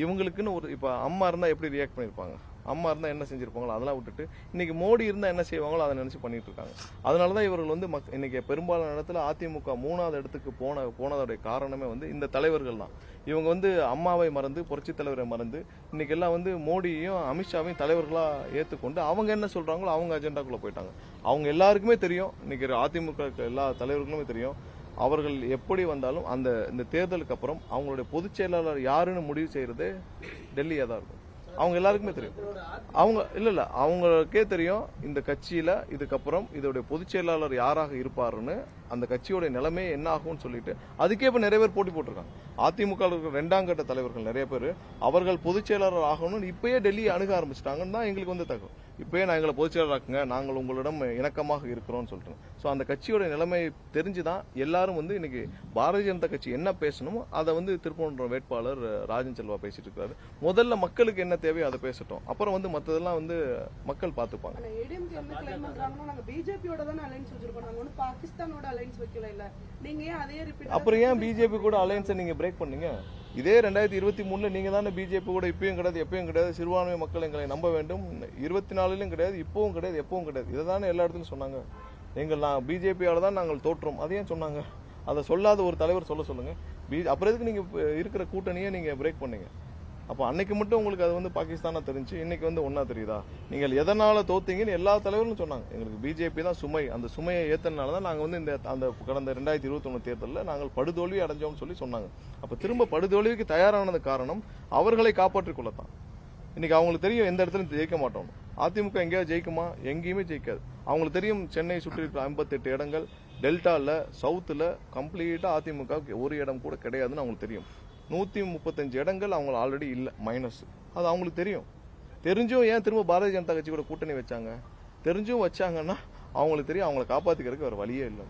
S1: இவங்களுக்குன்னு ஒரு இப்போ அம்மா இருந்தால் எப்படி ரியாக்ட் பண்ணியிருப்பாங்க, அம்மா இருந்தால் என்ன செஞ்சிருப்பாங்களோ அதெல்லாம் விட்டுட்டு இன்னைக்கு மோடி இருந்தால் என்ன செய்வாங்களோ அதை நினைச்சு பண்ணிட்டு இருக்காங்க. அதனால தான் இவர்கள் வந்து இன்னைக்கு பெரும்பாலான இடத்துல அதிமுக 3வது இடத்துக்கு போனதோடைய காரணமே வந்து இந்த தலைவர்கள் தான். இவங்க வந்து அம்மாவை மறந்து, புரட்சி தலைவரை மறந்து, இன்னைக்கு எல்லாம் வந்து மோடியையும் அமித்ஷாவையும் தலைவர்களா ஏற்றுக்கொண்டு அவங்க என்ன சொல்றாங்களோ அவங்க அஜெண்டாக்குள்ள போயிட்டாங்க. அவங்க எல்லாருக்குமே தெரியும், இன்னைக்கு அதிமுக எல்லா தலைவர்களுமே தெரியும், அவர்கள் எப்படி வந்தாலும் இந்த தேர்தலுக்கு அப்புறம் அவங்களுடைய பொதுச் செயலாளர் யாருன்னு முடிவு செய்யறது டெல்லியா தான் இருக்கும். அவங்க எல்லாருக்குமே தெரியும். இல்ல அவங்களுக்கே தெரியும் இந்த கட்சியில இதுக்கப்புறம் இதோடைய பொதுச் செயலாளர் யாராக இருப்பாருன்னு, அந்த கட்சியோட நிலைமை என்ன ஆகும்னு சொல்லிட்டு அதுக்கே இப்ப நிறைய பேர் போட்டி போட்டிருக்காங்க. அதிமுக இருக்கிற 2ஆம் கட்ட தலைவர்கள் நிறைய பேர் அவர்கள் பொதுச் செயலாளர் ஆகணும்னு இப்பயே டெல்லி அணுக ஆரம்பிச்சிட்டாங்கன்னு தான் எங்களுக்கு வந்து தகவல். இப்பயே நான் எங்களை பொதுச் செயலாளர் ஆக்குங்க, நாங்கள் உங்களிடம் இணக்கமாக இருக்கிறோம்னு சொல்லிட்டு. ஸோ அந்த கட்சியோட நிலைமை தெரிஞ்சுதான் எல்லாரும் வந்து இன்னைக்கு பாரதிய ஜனதா கட்சி என்ன பேசணுமோ அதை வந்து திருப்பரங்குன்றம் வேட்பாளர் ராஜன் செல்வா பேசிட்டு இருக்காரு. முதல்ல மக்களுக்கு என்ன தேவையோ அதை பேசட்டும், அப்புறம் வந்து மற்றதெல்லாம் வந்து மக்கள் பார்த்துப்பாங்க. அப்புறம் ஏன் பிஜேபி கூட அலையன்ஸை நீங்க பிரேக் பண்ணீங்க? இதே 2023 நீங்க தானே பிஜேபி கூட இப்பயும் கிடையாது, எப்பயும் கிடையாது, சிறுபான்மை மக்கள் எங்களை நம்ப வேண்டும், 24லும் கிடையாது, இப்பவும் கிடையாது, எப்பவும் கிடையாது, இதை தானே எல்லா இடத்துலையும் சொன்னாங்க. நான் பிஜேபியால தான் நாங்கள் தோற்றோம், அதையும் சொன்னாங்க. அதை சொல்லாத ஒரு தலைவர் சொல்லுங்க. அப்புறம் எதுக்கு நீங்க இருக்கிற கூட்டணியை நீங்க பிரேக் பண்ணீங்க? அப்போ அன்னைக்கு மட்டும் உங்களுக்கு அது வந்து பாகிஸ்தானா தெரிஞ்சு, இன்னைக்கு வந்து ஒன்னா தெரியுதா? நீங்கள் எதனால தோத்தீங்கன்னு எல்லா தலைவர்களும் சொன்னாங்க. எங்களுக்கு பிஜேபி தான் சுமை, அந்த சுமையை ஏத்தனால தான் நாங்கள் வந்து அந்த கடந்த 2021 தேர்தலில் நாங்கள் படுதோல்வி அடைஞ்சோம்னு சொன்னாங்க. அப்போ திரும்ப படுதோல்விக்கு தயாரானது காரணம் அவர்களை காப்பாற்றிக் கொள்ளத்தான். இன்னைக்கு அவங்களுக்கு தெரியும் எந்த இடத்துல ஜெயிக்க மாட்டோம். அதிமுக எங்கேயாவது ஜெயிக்குமா? எங்கேயுமே ஜெயிக்காது. அவங்களுக்கு தெரியும் சென்னை சுற்றி இருக்கிற 58 இடங்கள், டெல்டால சவுத்துல கம்ப்ளீட்டா அதிமுக ஒரு இடம் கூட கிடையாதுன்னு அவங்களுக்கு தெரியும். 135 இடங்கள் அவங்க ஆல்ரெடி இல்ல, மைனஸ். அது அவங்களுக்கு தெரியும். தெரிஞ்சும் ஏன் திரும்ப பாரதிய ஜனதா கட்சி கூட கூட்டணி வச்சாங்க? தெரிஞ்சும் வச்சாங்கன்னா அவங்களுக்கு தெரியும் அவங்களை காப்பாத்திக்கிறதுக்கு வேற வழியே இல்லை.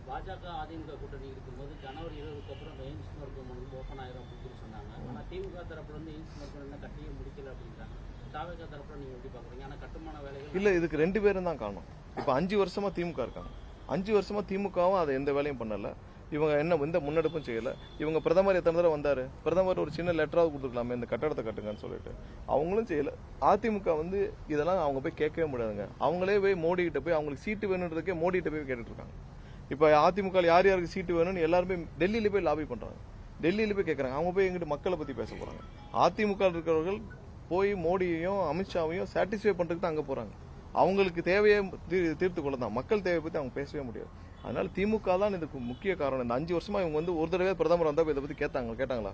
S5: பாஜக அதிமுக கூட்டணி இருக்கும்போது ஜனவரி 20க்கு அப்புறம் எய்ம்ஸ் மருத்துவமனை ஓப்பன் ஆயிரும் அப்படின்னு சொன்னாங்க. ஆனா திமுக தரப்புல இருந்து எய்ம்ஸ் மருத்துவமனை கட்டியே முடிக்கல அப்படின்றாங்க. தாவேகா தரப்புல நீங்க எப்படி பாக்குறீங்க? ஆனா கட்டுமான வேலைகள்
S1: இல்ல, இதுக்கு 2 பேரும் தான் காரணம். இப்ப 5 வருஷமா திமுக இருக்காங்க. 5 வருஷமா திமுகவும் அதை எந்த வேலையும் பண்ணல. இவங்க எந்த முன்னெடுப்பும் செய்யல. இவங்க பிரதமர் எத்தனை தடவை வந்தாரு? பிரதமர் ஒரு சின்ன லெட்டராவது கொடுத்துருக்கலாமே, இந்த கட்டடத்தை கட்டுங்கன்னு சொல்லிட்டு. அவங்களும் செய்யல. அதிமுக வந்து இதெல்லாம் அவங்க போய் கேட்கவே முடியாதுங்க. அவங்களே போய் மோடி கிட்ட போய் அவங்களுக்கு சீட்டு வேணுன்றதுக்கே மோடி கிட்ட போய் கேட்டுட்டு இருக்காங்க. இப்ப அதிமுக யார் யாருக்கு சீட்டு வேணும்னு எல்லாருமே டெல்லியில போய் லாபி பண்றாங்க, டெல்லியில போய் கேட்கறாங்க. அவங்க போய் எங்கிட்ட மக்களை பத்தி பேச போறாங்க. அதிமுக இருக்கிறவர்கள் போய் மோடியையும் அமித்ஷாவையும் சாட்டிஸ்ஃபை பண்றதுக்கு தான் அங்க போறாங்க. அவங்களுக்கு தேவையை தீர்த்து கொள்ளதான், மக்கள் தேவையை பத்தி அவங்க பேசவே முடியாது. அதனால திமுக தான் இதுக்கு முக்கிய காரணம். இந்த 5 வருஷமா இவங்க வந்து ஒரு தடவை பிரதமர் வந்தா இதை பத்தி கேட்டாங்களா?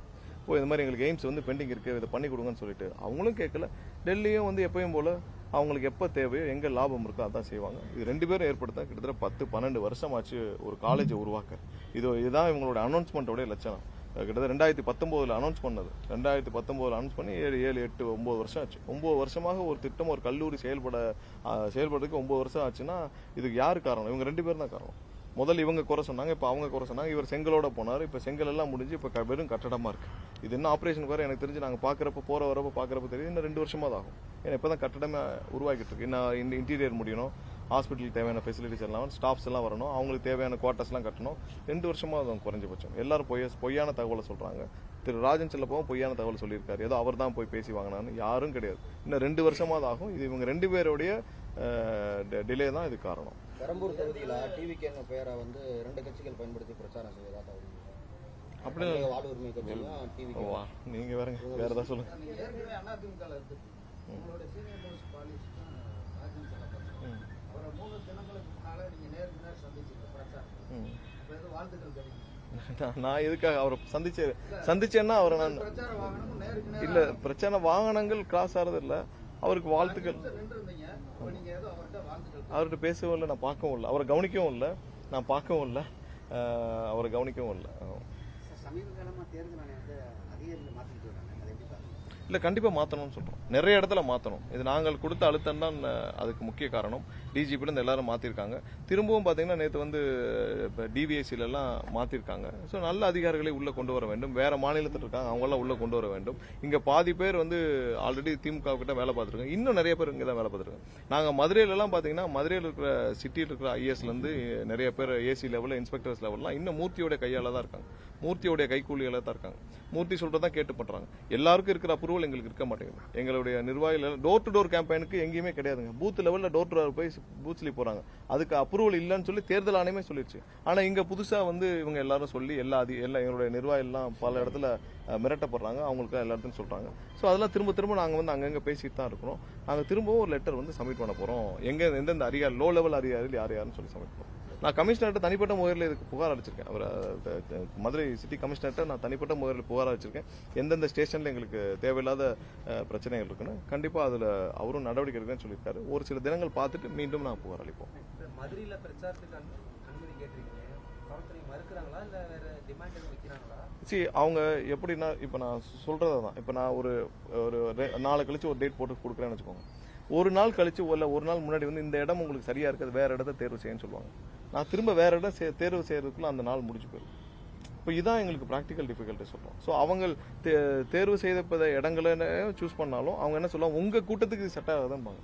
S1: இந்த மாதிரி எங்களுக்கு எய்ம்ஸ் வந்து பெண்டிங் இருக்கு, இதை பண்ணி கொடுங்கன்னு சொல்லிட்டு அவங்களும் கேட்கல. டெல்லியும் வந்து எப்பயும் போல அவங்களுக்கு எப்ப தேவையோ எங்க லாபம் இருக்கோ அதான் செய்வாங்க. இது 2 பேரும் ஏற்படுத்த கிட்டத்தட்ட 10-12 வருஷம் ஆச்சு ஒரு காலேஜை உருவாக்க. இதுதான் இவங்களோட அனௌன்ஸ்மெண்டோட லட்சணம். கிட்டத்தட்ட 2019 அனௌன்ஸ் பண்ணது. 2019 அனௌன்ஸ் பண்ணி 7, 8, 9 வருஷம் ஆச்சு. 9 வருஷமாக ஒரு திட்டம், ஒரு கல்லூரி செயல்படுறதுக்கு 9 வருஷம் ஆச்சுன்னா இதுக்கு யாரு காரணம்? இவங்க 2 பேரும் தான் காரணம். முதல்ல இவங்க குறை சொன்னாங்க, இப்ப அவங்க குறை சொன்னாங்க. இவர் செங்கலோட போனாரு, இப்ப செங்கல் எல்லாம் முடிஞ்சு இப்ப வெறும் கட்டடமா இருக்கு. இது என்ன ஆபரேஷன் வேற எனக்கு தெரிஞ்சு நாங்க பாக்குறப்ப வரப்ப பாக்குறப்ப தெரியும் இன்னும் 2 வருஷமா தான் ஆகும். ஏன்னா இப்பதான் கட்டடமே உருவாக்கிட்டு இருக்கு. இன்னும் இன்டீரியர் முடியணும், ஹாஸ்பிட்டலுக்கு தேவையான ஃபெசிலிட்டிஸ் எல்லாம், ஸ்டாஃப்ஸ் எல்லாம் வரணும், அவங்களுக்கு தேவையான குவார்டர்ஸ் எல்லாம் கட்டணும். 2 வருஷமா அது குறைஞ்சபட்சம். எல்லாரும் பொய்யான தகவலை சொல்றாங்க. திரு ராஜன் செல்லப்பாவும் பொய்யான தகவல் சொல்லியிருக்காரு, ஏதோ அவர் தான் போய் பேசி வாங்கினான்னு. யாரும் கிடையாது. இன்னும் 2 வருஷமா தான் ஆகும். இது இவங்க 2 பேருடைய டிலே தான் இது காரணம்.
S4: பெரம்பூர் தொகுதியில டிவிகே பெயரை வந்து 2 கட்சிகள் பயன்படுத்தி பிரச்சாரம் செய்வதா
S1: அப்படி
S4: வாழ் உரிமை கட்சியும் டிவிகே.
S1: நீங்க வேற ஏதாவது சொல்லுங்க.
S2: ஏற்கனவே அதிமுக இருக்கு. உங்களோட சீனியர் மோஸ்ட் பாலிசிஸ்ட் ராஜன் செல்லப்பா, அவர் 3 தினங்களுக்கு முன்னால நீங்க நேருக்கு நேர் சந்திச்சீங்க பிரச்சாரம். அப்ப எதுவும் வாழ்த்துக்கள் தெரியும்.
S1: நான் எதுக்காக அவரை சந்திச்சேன்னா அவரை நான்
S2: பிரச்சார வாகனமும் நேருக்கு நேர்
S1: இல்ல பிரச்சனை வாகனங்கள் கிராஸ் ஆறது இல்ல, அவருக்கு வாழ்த்துக்கள்.
S2: நின்று இருந்தீங்க. அப்ப நீங்க ஏதோ அவர்கிட்ட வாழ்த்துக்கள்
S1: அவர்கிட்ட பேசவும் இல்லை, நான் பார்க்கவும் இல்லை, அவரை கவனிக்கவும் இல்லை, நான் பார்க்கவும் இல்லை, அவரை கவனிக்கவும் இல்லை.
S2: சமீப காலமா தேர்தல் ஆணையத்தை அதிகாரிகள் மாத்திட்டு வராங்க. அதை எப்படி பாருங்க?
S1: இல்லை கண்டிப்பாக மாற்றணும்னு சொல்கிறோம். நிறைய இடத்துல மாற்றணும். இது நாங்கள் கொடுத்த அழுத்தம் தான் அதுக்கு முக்கிய காரணம். டிஜிபிலேருந்து எல்லாரும் மாற்றிருக்காங்க. திரும்பவும் பார்த்தீங்கன்னா நேற்று வந்து இப்போ டிவிஎஸ்சிலெல்லாம் மாற்றிருக்காங்க. ஸோ நல்ல அதிகாரிகளை உள்ளே கொண்டு வர வேண்டும். வேறு மாநிலத்தில் இருக்காங்க, அவங்களாம் உள்ளே கொண்டு வர வேண்டும். இங்கே பாதி பேர் வந்து ஆல்ரெடி திமுக கிட்ட வேலை பார்த்துருக்காங்க, இன்னும் நிறைய பேர் இங்கே தான் வேலை பார்த்துருக்காங்க. நாங்கள் மதுரையிலலாம் பார்த்தீங்கன்னா மதுரையில் இருக்கிற சிட்டியில் இருக்கிற ஐஏஎஸ்லேருந்து நிறைய பேர் ஏசி லெவலில் இன்ஸ்பெக்டர்ஸ் லெவல்லாம் இன்னும் மூர்த்தியோட கையால் தான் இருக்காங்க, மூர்த்தியோடைய கைக்கூலியில் தான் இருக்காங்க. மூர்த்தி சொல்றதான் கேட்டு பண்றாங்க. எல்லாருக்கும் இருக்கிற அப்ரூவல் எங்களுக்கு இருக்க மாட்டேங்குது. எங்களுடைய நிர்வாகிகள் டோர் டு டோர் கேம்பெயினுக்கு எங்கேயுமே கிடையாதுங்க. பூத் லெவலில் டோர் டு டோர் போய் பூத்லி போறாங்க. அதுக்கு அப்ரூவல் இல்லைன்னு சொல்லி தேர்தல் ஆணையமே சொல்லிடுச்சு. ஆனா இங்க புதுசா வந்து இவங்க எல்லாரும் சொல்லி எல்லா எங்களுடைய நிர்வாகிகள் எல்லாம் பல இடத்துல மிரட்டப்படுறாங்க, அவங்களுக்கு எல்லா இடத்துலையும் சொல்றாங்க. ஸோ அதெல்லாம் திரும்ப நாங்கள் வந்து அங்கங்க பேசிட்டு தான் இருக்கிறோம். நாங்கள் திரும்பவும் ஒரு லெட்டர் வந்து சப்மிட் பண்ண போறோம். எந்தெந்த அதிகாரி லோ லெவல் அதிகாரிகள் யாருன்னு சொல்லி சப்மிட் பண்ணுறோம். நான் கமிஷனர்கிட்ட தனிப்பட்ட முறையில் இதுக்கு புகார் அளிச்சிருக்கேன். அவர் மதுரை சிட்டி கமிஷனர்கிட்ட நான் தனிப்பட்ட முறையில் புகார் அளிச்சிருக்கேன். எந்தெந்த ஸ்டேஷன்ல எங்களுக்கு தேவையில்லாத பிரச்சனைகள் இருக்குன்னு கண்டிப்பா அதுல அவரும் நடவடிக்கை எடுக்கணும்னு சொல்லியிருக்காரு. ஒரு சில தினங்கள் பார்த்துட்டு மீண்டும் நான் புகார் அளிப்போம்.
S7: மதுரையில பிரச்சாரத்துக்கு அனுமதி கேட்டிருக்கீங்க, காவல்துறை மறுக்கிறாங்களா இல்ல வேற டிமாண்ட் எதுவும் வைக்கிறாங்களா?
S1: அவங்க எப்படின்னா இப்ப நான் சொல்றதான், இப்ப நான் ஒரு 4 கழிச்சு ஒரு டேட் போட்டு கொடுக்குறேன்னு வச்சுக்கோங்க. ஒரு நாள் கழிச்சு ஒரு நாள் முன்னாடி வந்து இந்த இடம் உங்களுக்கு சரியா இருக்காது, வேற இடத்த தேர்வு செய்யன்னு சொல்லுவாங்க. நான் திரும்ப வேற இடம் தேர்வு செய்யறதுக்குள்ள அந்த நாள் முடிஞ்சு போயிடும். இப்போ இதான் எங்களுக்கு ப்ராக்டிக்கல் டிஃபிகல்ட்டி சொல்றோம். ஸோ அவங்க தேர்வு செய்த இடங்களை சூஸ் பண்ணாலும் அவங்க என்ன சொல்லுவாங்க, உங்க கூட்டத்துக்கு இது செட் ஆகாதும்பாங்க.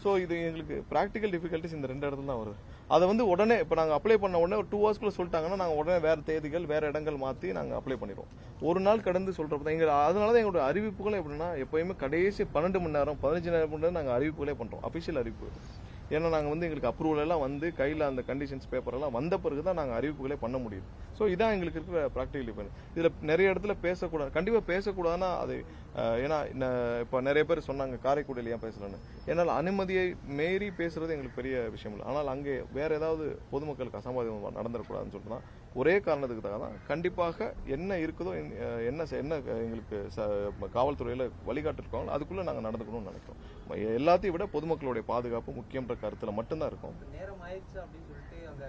S1: ஸோ இது எங்களுக்கு ப்ராக்டிக்கல் டிஃபிகல்ட்டிஸ் இந்த 2 இடத்துல தான் வருது. அதை வந்து உடனே இப்போ நாங்கள் அப்ளை பண்ண உடனே ஒரு 2 ஹவர்ஸ்க்குள்ள சொல்லிட்டாங்கன்னா நாங்கள் உடனே வேற தேதிகள் வேற இடங்கள் மாற்றி நாங்கள் அப்ளை பண்ணிடுவோம். ஒரு நாள் கடந்து சொல்றப்ப தான் அதனால தான் எங்களுடைய அறிவிப்புகள் எப்படின்னா எப்பயுமே கடைசி 12 மணி நேரம் 15 மணி நேரம் நாங்கள் அறிவிப்புகளே பண்றோம், அபிஷியல் அறிவிப்பு. ஏன்னா நாங்கள் வந்து எங்களுக்கு அப்ரூவல் எல்லாம் வந்து கையில் அந்த கண்டிஷன்ஸ் பேப்பர் எல்லாம் வந்த பிறகு தான் நாங்கள் அறிவிப்புகளே பண்ண முடியுது. ஸோ இதான் எங்களுக்கு இருக்கிற ப்ராக்டிகல் டிஃபரன்ஸ். இதில் நிறைய இடத்துல பேசக்கூடாது, கண்டிப்பாக பேசக்கூடாதுன்னா அது ஏன்னா இப்போ நிறைய பேர் சொன்னாங்க காரைக்குடியில் ஏன் பேசலன்னு. ஏன்னால் அனுமதியை மீறி பேசுறது எங்களுக்கு பெரிய விஷயம் இல்லை. ஆனால் அங்கே வேற ஏதாவது பொதுமக்களுக்கு அசம்பாவிதம் நடந்துடக்கூடாதுன்னு சொல்லிட்டு தான் ஒரே காரணத்துக்காக தான் கண்டிப்பாக என்ன இருக்குதோ என்ன எங்களுக்கு காவல்துறையில் வழிகாட்டிருக்கோம் அதுக்குள்ள நாங்கள் நடந்துக்கணும்னு நினைக்கிறோம். எல்லாத்தையும் விட பொதுமக்களுடைய பாதுகாப்பு முக்கியன்ற கருத்துல மட்டும்தான் இருக்கும்.
S7: நேரம் ஆயிடுச்சு அப்படின்னு சொல்லிட்டு அங்க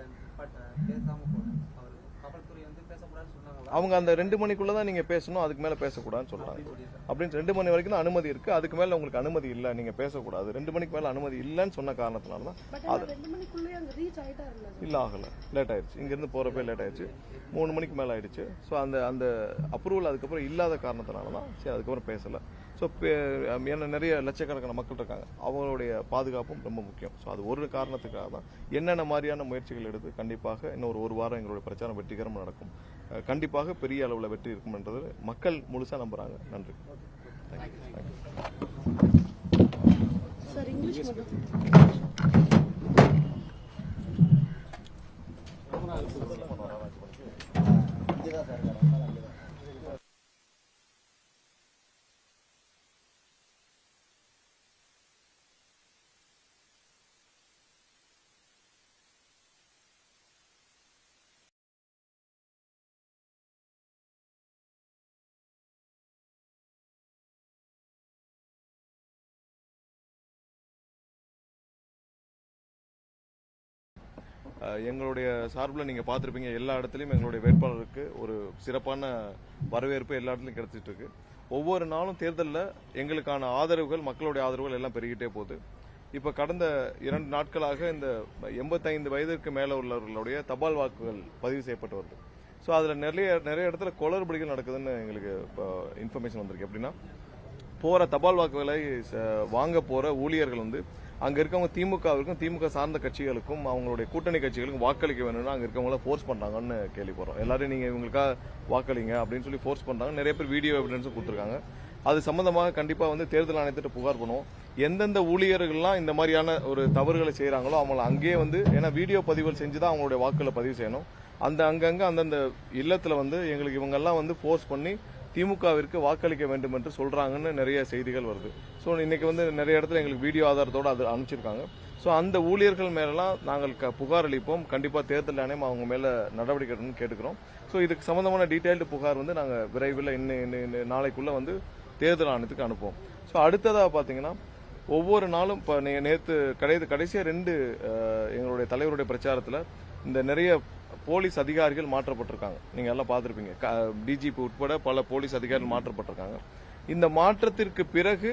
S7: பேசாம போனோம். காவல்துறை வந்து பேசக்கூடாதுன்னு சொன்னாங்க.
S1: அவங்க அந்த 2 மணிக்குள்ளதான் நீங்க பேசணும், அதுக்கு மேல பேசக்கூடாதுன்னு சொல்றாங்க. அப்படின்னு 2 மணி வரைக்கும் தான் அனுமதி இருக்கு, அதுக்கு மேல உங்களுக்கு அனுமதி இல்ல, நீங்க பேசக்கூடாது. 2 மணிக்கு மேல அனுமதி இல்லன்னு சொன்ன காரணத்தினாலதான் அது
S6: 2 மணிக்குள்ளே அங்க ரீச் ஆயிட்டாருல்ல?
S1: இல்ல ஆகல, லேட் ஆயிடுச்சு. இங்க இருந்து போறப்பே லேட் ஆயிடுச்சு, 3 மணிக்கு மேல ஆயிடுச்சு. ஸோ அந்த அப்ரூவல் அதுக்கப்புறம் இல்லாத காரணத்தினாலதான் சரி அதுக்கப்புறம் பேசல. ஸோ ஏன்னா நிறைய லட்சக்கணக்கான மக்கள் இருக்காங்க, அவங்களுடைய பாதுகாப்பும் ரொம்ப முக்கியம். ஸோ அது ஒரு காரணத்துக்காக தான் என்னென்ன மாதிரியான முயற்சிகள் எடுத்து கண்டிப்பாக இன்னொரு 1 வாரம் எங்களுடைய பிரச்சாரம் வெற்றிகரமாக நடக்கும். கண்டிப்பாக பெரிய அளவில் வெற்றி இருக்கும் என்றது மக்கள் முழுசா நம்புறாங்க. நன்றி.
S6: சார் இங்கிலீஷ் மட்டும்
S4: இங்கேதான் சார் இருக்காரு.
S1: எங்களுடைய சார்பில் நீங்கள் பார்த்துருப்பீங்க, எல்லா இடத்துலையும் எங்களுடைய வேட்பாளருக்கு ஒரு சிறப்பான வரவேற்பு எல்லா இடத்துலையும் கிடைச்சிட்டு இருக்கு. ஒவ்வொரு நாளும் தேர்தலில் எங்களுக்கான ஆதரவுகள், மக்களுடைய ஆதரவுகள் எல்லாம் பெருகிட்டே போகுது. இப்போ கடந்த 2 நாட்களாக இந்த 85 வயதிற்கு மேலே உள்ளவர்களுடைய தபால் வாக்குகள் பதிவு செய்யப்பட்டு வருது. ஸோ அதில் நிறைய இடத்துல குளறுபடிகள் நடக்குதுன்னு எங்களுக்கு இப்போ இன்ஃபர்மேஷன் வந்திருக்கு. எப்படின்னா போகிற தபால் வாக்குகளை வாங்க போகிற ஊழியர்கள் வந்து அங்கே இருக்கவங்க திமுகவிற்கும் திமுக சார்ந்த கட்சிகளுக்கும் அவங்களுடைய கூட்டணி கட்சிகளுக்கும் வாக்களிக்க வேணும்னு அங்கே இருக்கவங்கள ஃபோர்ஸ் பண்ணுறாங்கன்னு கேள்விப்படுறோம். எல்லாரும் நீங்கள் இவங்களுக்காக வாக்களிங்க அப்படின்னு சொல்லி ஃபோர்ஸ் பண்ணுறாங்க. நிறைய பேர் வீடியோ எவிடன்ஸும் கொடுத்துருக்காங்க. அது சம்பந்தமாக கண்டிப்பாக வந்து தேர்தல் ஆணையத்திட்ட புகார் பண்ணுவோம். எந்தெந்த ஊழியர்கள்லாம் இந்த மாதிரியான ஒரு தவறுகளை செய்கிறாங்களோ அவங்கள அங்கேயே வந்து, ஏன்னா வீடியோ பதிவுகள் செஞ்சு தான் அவங்களுடைய வாக்குகளை பதிவு செய்யணும். அங்கங்கே அந்தந்த இல்லத்தில் வந்து எங்களுக்கு இவங்கெல்லாம் வந்து ஃபோர்ஸ் பண்ணி திமுகவிற்கு வாக்களிக்க வேண்டும் என்று சொல்றாங்கன்னு நிறைய செய்திகள் வருது. ஸோ இன்னைக்கு வந்து நிறைய இடத்துல எங்களுக்கு வீடியோ ஆதாரத்தோடு அது அனுப்பிச்சிருக்காங்க. ஸோ அந்த ஊழியர்கள் மேலெல்லாம் நாங்கள் புகார் அளிப்போம். கண்டிப்பாக தேர்தல் ஆணையம் அவங்க மேலே நடவடிக்கை எடுக்கணும்னு கேட்டுக்கிறோம். ஸோ இதுக்கு சம்பந்தமான டீட்டெயில்டு புகார் வந்து நாங்கள் விரைவில் இன்னும் நாளைக்குள்ளே வந்து தேர்தல் ஆணையத்துக்கு அனுப்புவோம். ஸோ அடுத்ததாக பார்த்தீங்கன்னா ஒவ்வொரு நாளும் இப்போ நேற்று கடைசியாக 2 எங்களுடைய தலைவருடைய பிரச்சாரத்தில் இந்த நிறைய போலீஸ் அதிகாரிகள் மாற்றப்பட்டிருக்காங்க. நீங்கள் எல்லாம் பார்த்துருப்பீங்க. டிஜிபி உட்பட பல போலீஸ் அதிகாரிகள் மாற்றப்பட்டிருக்காங்க. இந்த மாற்றத்திற்கு பிறகு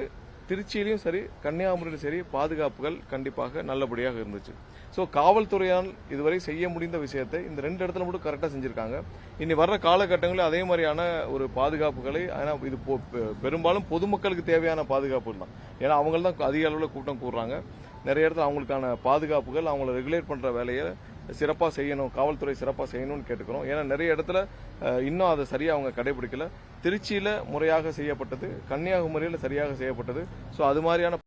S1: திருச்சியிலையும் சரி கன்னியாகுமரியிலும் சரி பாதுகாப்புகள் கண்டிப்பாக நல்லபடியாக இருந்துச்சு. ஸோ காவல்துறையால் இதுவரை செய்ய முடிந்த விஷயத்தை இந்த 2 இடத்துல மட்டும் கரெக்டாக செஞ்சிருக்காங்க. இனி வர்ற காலகட்டங்களில் அதே மாதிரியான ஒரு பாதுகாப்புகளை, ஏன்னா இது பெரும்பாலும் பொதுமக்களுக்கு தேவையான பாதுகாப்புகள் தான். ஏன்னா அவங்க தான் அதிக அளவில் கூட்டம் கூடுறாங்க. நிறைய இடத்துல அவங்களுக்கான பாதுகாப்புகள், அவங்கள ரெகுலேட் பண்ற வேலையை சிறப்பாக செய்யணும், காவல்துறை சிறப்பாக செய்யணும்னு கேட்டுக்கிறோம். ஏன்னா நிறைய இடத்துல இன்னும் அதை சரியாக அவங்க கடைபிடிக்கல. திருச்சியில முறையாக செய்யப்பட்டது, கன்னியாகுமரியில் சரியாக செய்யப்பட்டது. ஸோ அது மாதிரியான